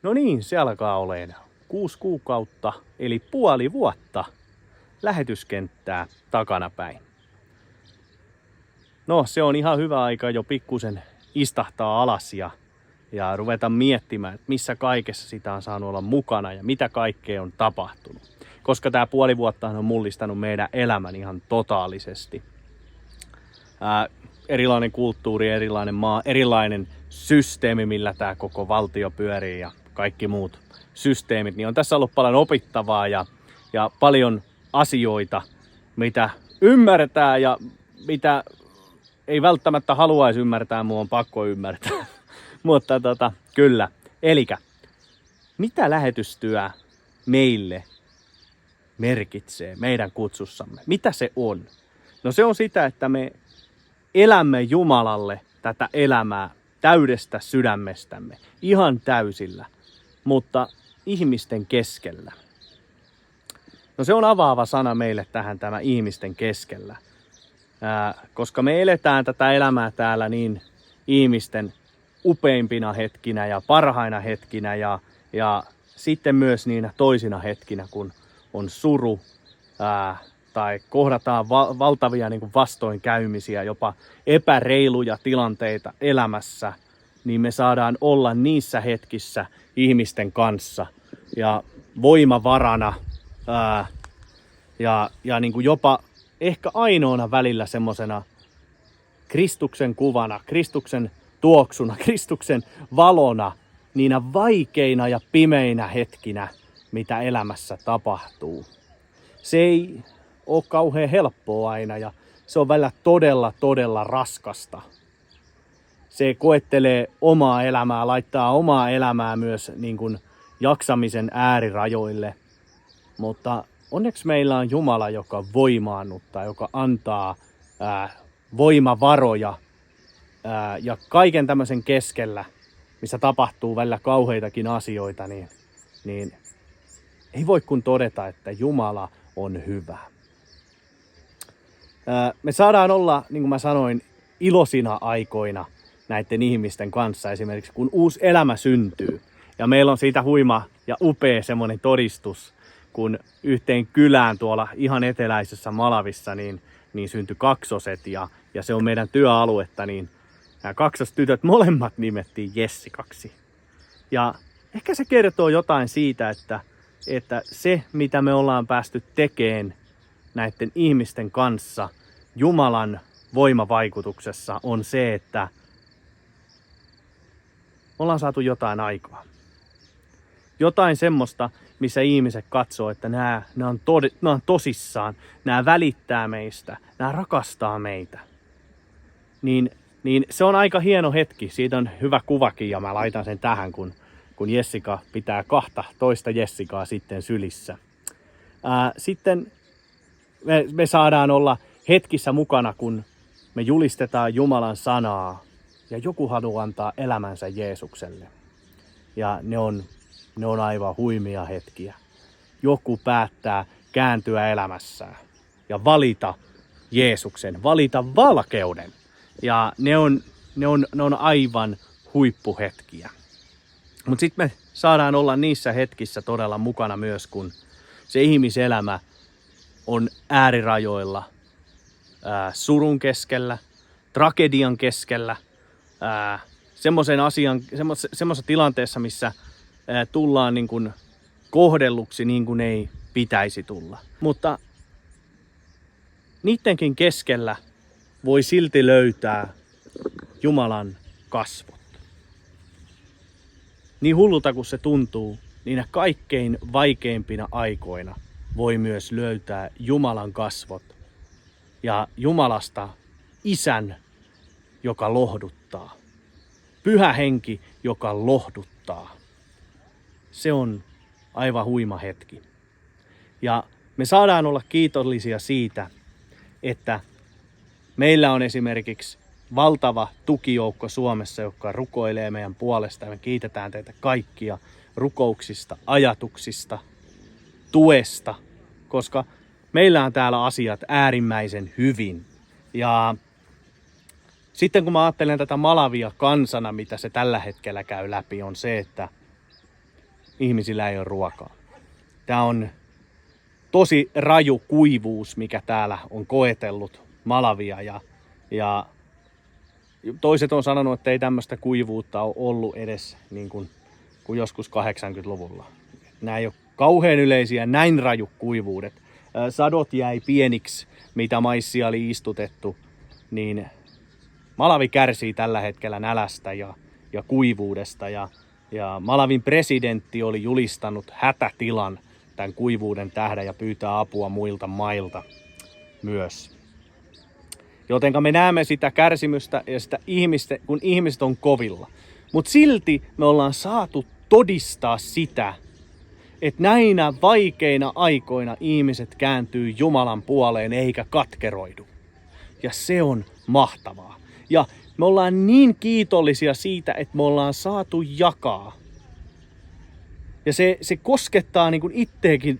No niin, se alkaa olemaan 6 kuukautta, eli puoli vuotta lähetyskenttää takanapäin. No, se on ihan hyvä aika jo pikkusen istahtaa alas ja ruveta miettimään, että missä kaikessa sitä on saanut olla mukana ja mitä kaikkea on tapahtunut. Koska tämä puoli vuotta on mullistanut meidän elämän ihan totaalisesti. Erilainen kulttuuri, erilainen maa, erilainen systeemi, millä tämä koko valtio pyörii ja kaikki muut systeemit, niin on tässä ollut paljon opittavaa ja paljon asioita, mitä ymmärretään ja mitä ei välttämättä haluaisi ymmärtää, mua on pakko ymmärtää. Mutta kyllä. Elikkä, mitä lähetystyö meille merkitsee meidän kutsussamme? Mitä se on? No se on sitä, että me elämme Jumalalle tätä elämää täydestä sydämestämme, ihan täysillä, mutta ihmisten keskellä. No se on avaava sana meille tähän, tämä ihmisten keskellä. Koska me eletään tätä elämää täällä niin ihmisten upeimpina hetkinä ja parhaina hetkinä ja sitten myös niinä toisina hetkinä, kun on suru tai kohdataan valtavia niin kuin vastoinkäymisiä, jopa epäreiluja tilanteita elämässä, niin me saadaan olla niissä hetkissä ihmisten kanssa ja voimavarana ja niin kuin jopa ehkä ainoana välillä semmosena Kristuksen kuvana, Kristuksen tuoksuna, Kristuksen valona niinä vaikeina ja pimeinä hetkinä, mitä elämässä tapahtuu. Se ei ole kauhean helppoa aina ja se on välillä todella raskasta. Se koettelee omaa elämää, laittaa omaa elämää myös niin kuin jaksamisen äärirajoille. Mutta onneksi meillä on Jumala, joka voimaannuttaa, joka antaa voimavaroja ja kaiken tämmöisen keskellä, missä tapahtuu välillä kauheitakin asioita, niin ei voi kun todeta, että Jumala on hyvä. Me saadaan olla, niin kuin mä sanoin, iloisina aikoina näiden ihmisten kanssa, esimerkiksi kun uusi elämä syntyy. Ja meillä on siitä huima ja upea semmoinen todistus, kun yhteen kylään tuolla ihan eteläisessä Malavissa niin syntyi kaksoset ja se on meidän työaluetta, niin nämä kaksostytöt molemmat nimettiin Jessikaksi. Ja ehkä se kertoo jotain siitä, että se mitä me ollaan päästy tekemään näiden ihmisten kanssa Jumalan voimavaikutuksessa on se, että ollaan saatu jotain aikaa. Jotain semmoista, missä ihmiset katsoo, että nämä on tosissaan, nämä välittää meistä, nämä rakastaa meitä. Niin se on aika hieno hetki, siitä on hyvä kuvakin ja mä laitan sen tähän, kun Jessica pitää toista Jessicaa sitten sylissä. Sitten me saadaan olla hetkissä mukana, kun me julistetaan Jumalan sanaa ja joku haluaa antaa elämänsä Jeesukselle. Ja ne on aivan huimia hetkiä. Joku päättää kääntyä elämässään ja valita Jeesuksen, valita valkeuden. Ja ne on aivan huippuhetkiä. Mutta sitten me saadaan olla niissä hetkissä todella mukana myös, kun se ihmiselämä on äärirajoilla, surun keskellä, tragedian keskellä, semmoisessa tilanteessa, missä tullaan niin kuin kohdelluksi niin kuin ei pitäisi tulla. Mutta niidenkin keskellä voi silti löytää Jumalan kasvot. Niin hullulta kuin se tuntuu, niinä kaikkein vaikeimpina aikoina voi myös löytää Jumalan kasvot ja Jumalasta Isän, joka lohduttaa. Pyhä Henki, joka lohduttaa. Se on aivan huima hetki. Ja me saadaan olla kiitollisia siitä, että meillä on esimerkiksi valtava tukijoukko Suomessa, joka rukoilee meidän puolesta. Me kiitetään teitä kaikkia rukouksista, ajatuksista, tuesta, koska meillä on täällä asiat äärimmäisen hyvin. Ja sitten kun mä ajattelen tätä Malavia kansana, mitä se tällä hetkellä käy läpi, on se, että ihmisillä ei ole ruokaa. Tää on tosi raju kuivuus, mikä täällä on koetellut Malavia. Ja toiset on sanonut, että ei tämmöistä kuivuutta ole ollut edes niin kuin joskus 80-luvulla. Nämä ei ole kauhean yleisiä, näin raju kuivuudet. Sadot jäi pieniksi, mitä maissia oli istutettu, niin Malawi kärsii tällä hetkellä nälästä ja kuivuudesta. Ja Malavin presidentti oli julistanut hätätilan tämän kuivuuden tähden ja pyytää apua muilta mailta myös. Jotenka me näemme sitä kärsimystä ja sitä kun ihmiset on kovilla. Mutta silti me ollaan saatu todistaa sitä, että näinä vaikeina aikoina ihmiset kääntyy Jumalan puoleen eikä katkeroidu. Ja se on mahtavaa. Ja me ollaan niin kiitollisia siitä, että me ollaan saatu jakaa. Ja se koskettaa niin kuin itteekin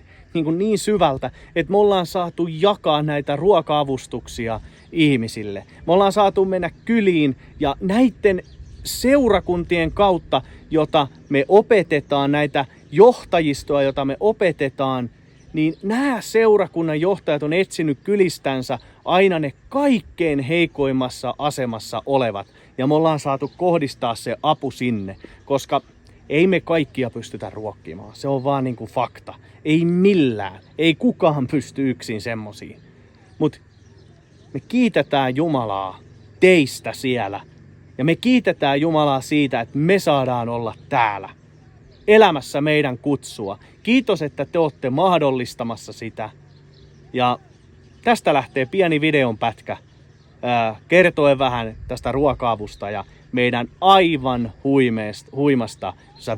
niin syvältä, että me ollaan saatu jakaa näitä ruoka-avustuksia ihmisille. Me ollaan saatu mennä kyliin ja näiden seurakuntien kautta, jota me opetetaan, näitä johtajistoa, jota me opetetaan, niin nämä seurakunnan johtajat on etsinyt kylistänsä aina ne kaikkein heikoimmassa asemassa olevat. Ja me ollaan saatu kohdistaa se apu sinne, koska ei me kaikkia pystytä ruokkimaan. Se on vaan niin kuin fakta. Ei millään. Ei kukaan pysty yksin semmosiin. Mutta me kiitetään Jumalaa teistä siellä. Ja me kiitetään Jumalaa siitä, että me saadaan olla täällä. Elämässä meidän kutsua. Kiitos, että te olette mahdollistamassa sitä. Ja tästä lähtee pieni videonpätkä kertoen vähän tästä ruoka-avusta ja meidän aivan huimasta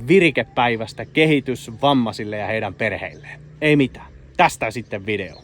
virikepäivästä kehitysvammaisille ja heidän perheilleen. Ei mitään. Tästä sitten video.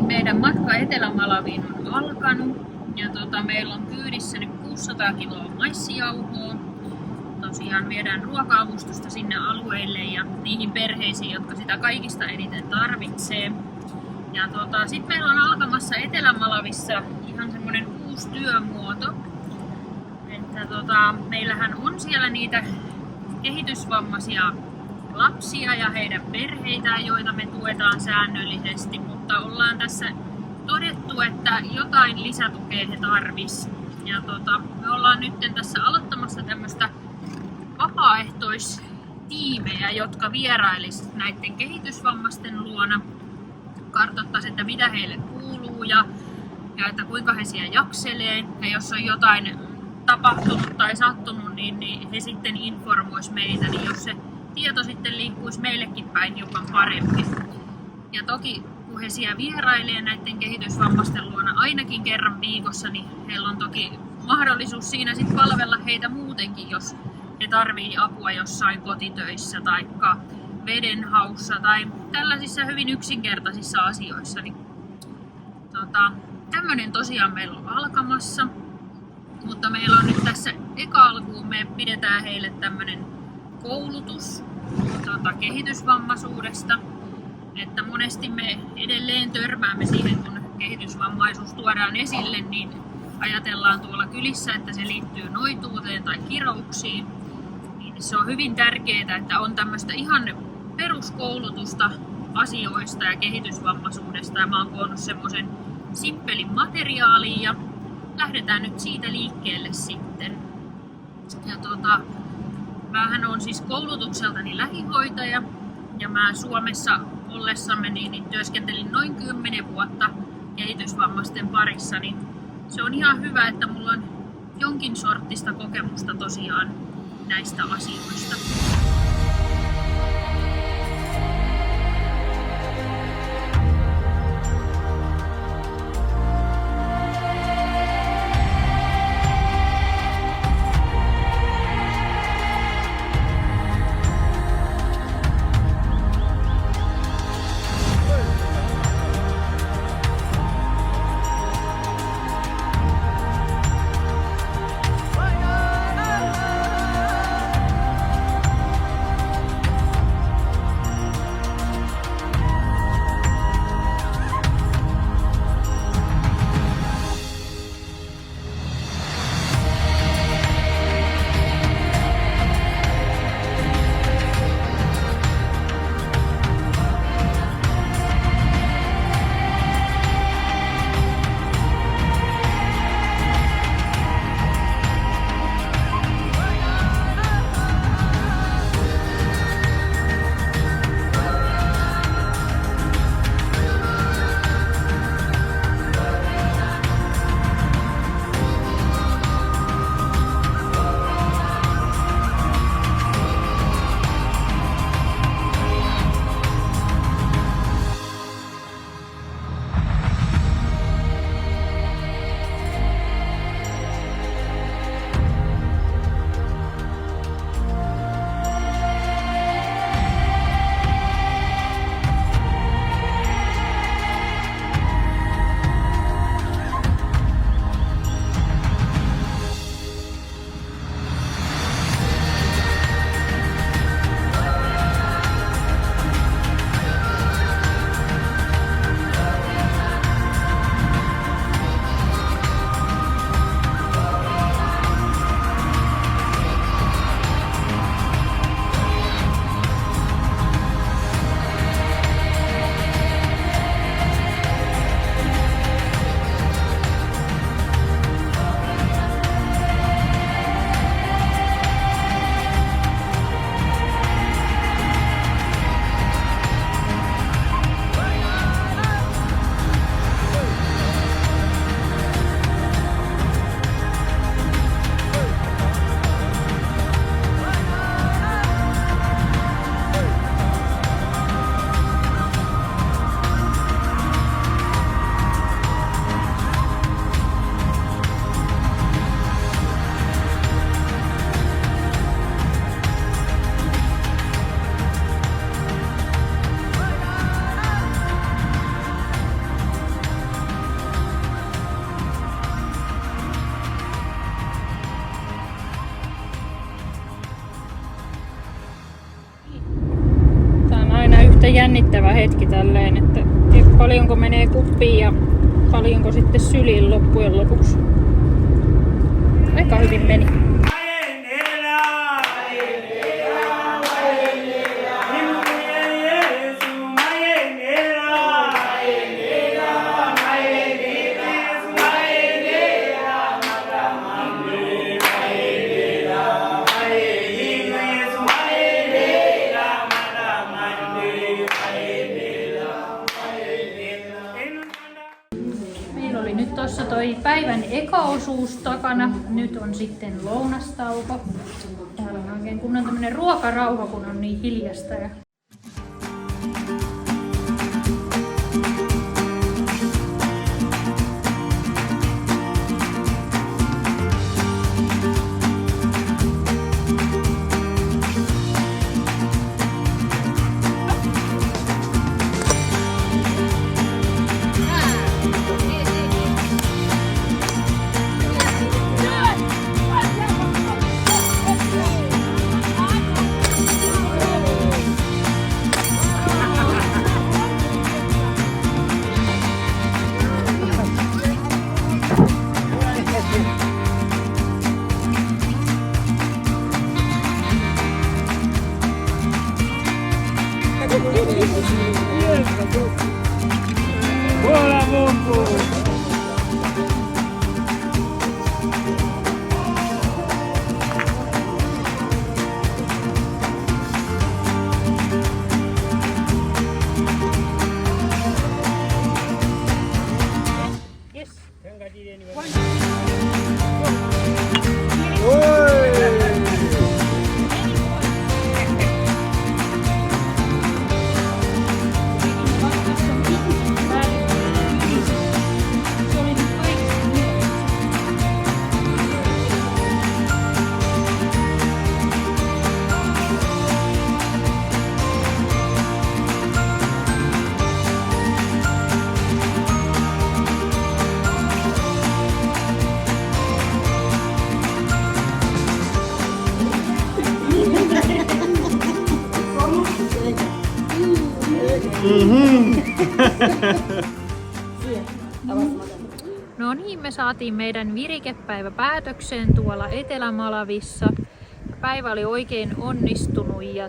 Meidän matka Etelä-Malaviin on alkanut ja meillä on kyydissä nyt 600 kiloa maissijauhoa. Tosiaan viedään ruoka-avustusta sinne alueille ja niihin perheisiin, jotka sitä kaikista eniten tarvitsee. Ja sitten meillä on alkamassa Etelä-Malavissa ihan semmoinen uusi työmuoto. Että meillähän on siellä niitä kehitysvammaisia lapsia ja heidän perheitään, joita me tuetaan säännöllisesti, mutta ollaan tässä todettu, että jotain lisätukea he tarvis. Ja me ollaan nyt tässä aloittamassa tämmöistä vapaaehtoistiimejä, jotka vierailis näiden kehitysvammaisten luona, kartoittaisi, että mitä heille kuuluu ja että kuinka he siellä jakselee. Ja jos on jotain tapahtunut tai sattunut, niin he sitten informois meitä, niin jos se tieto sitten liikkuisi meillekin päin hiukan paremmin. Ja toki kun he siellä vierailee näiden kehitysvammaisten luona ainakin kerran viikossa, niin heillä on toki mahdollisuus siinä sitten palvella heitä muutenkin, jos he tarvii apua jossain kotitöissä tai vedenhaussa tai tällaisissa hyvin yksinkertaisissa asioissa. Niin, tämmöinen tosiaan meillä on alkamassa, mutta meillä on nyt tässä eka alkuun me pidetään heille tämmöinen koulutus kehitysvammaisuudesta. Että monesti me edelleen törmäämme siihen, kun kehitysvammaisuus tuodaan esille, niin ajatellaan tuolla kylissä, että se liittyy noituuteen tai kirouksiin. Niin se on hyvin tärkeää, että on tämmöistä ihan peruskoulutusta asioista ja kehitysvammaisuudesta ja mä oon koonnut semmoisen simppelin materiaalin ja lähdetään nyt siitä liikkeelle sitten. Ja mähän on siis koulutukseltani lähihoitaja ja mä Suomessa ollessamme niin työskentelin noin 10 vuotta kehitysvammaisten parissa, niin se on ihan hyvä, että mulla on jonkin sorttista kokemusta tosiaan näistä asioista. Jännittävä hetki tälleen, että paljonko menee kuppiin ja paljonko sitten syliin loppujen lopuksi. Aika hyvin meni. Tuossa toi päivän eka osuus takana. Nyt on sitten lounastauko. Täällä on oikein kunnon tämmönen ruokarauha, kun on niin hiljasta. No niin, me saatiin meidän virikepäivä päätökseen tuolla Etelä-Malavissa. Päivä oli oikein onnistunut ja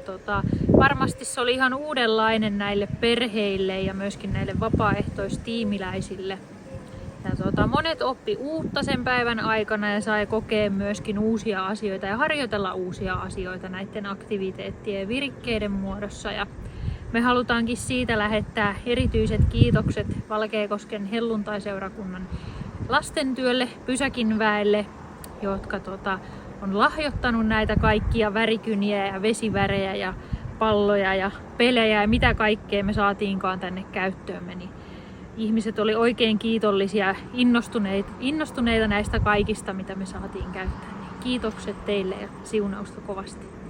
varmasti se oli ihan uudenlainen näille perheille ja myöskin näille vapaaehtoistiimiläisille. Ja monet oppi uutta sen päivän aikana ja sai kokea myöskin uusia asioita ja harjoitella uusia asioita näiden aktiviteettien ja virikkeiden muodossa. Ja me halutaankin siitä lähettää erityiset kiitokset Valkeakosken helluntaiseurakunnan lastentyölle, pysäkinväelle, jotka on lahjoittanut näitä kaikkia värikyniä ja vesivärejä ja palloja ja pelejä ja mitä kaikkea me saatiinkaan tänne käyttöömme. Niin ihmiset oli oikein kiitollisia, innostuneita näistä kaikista, mitä me saatiin käyttää. Niin kiitokset teille ja siunausta kovasti.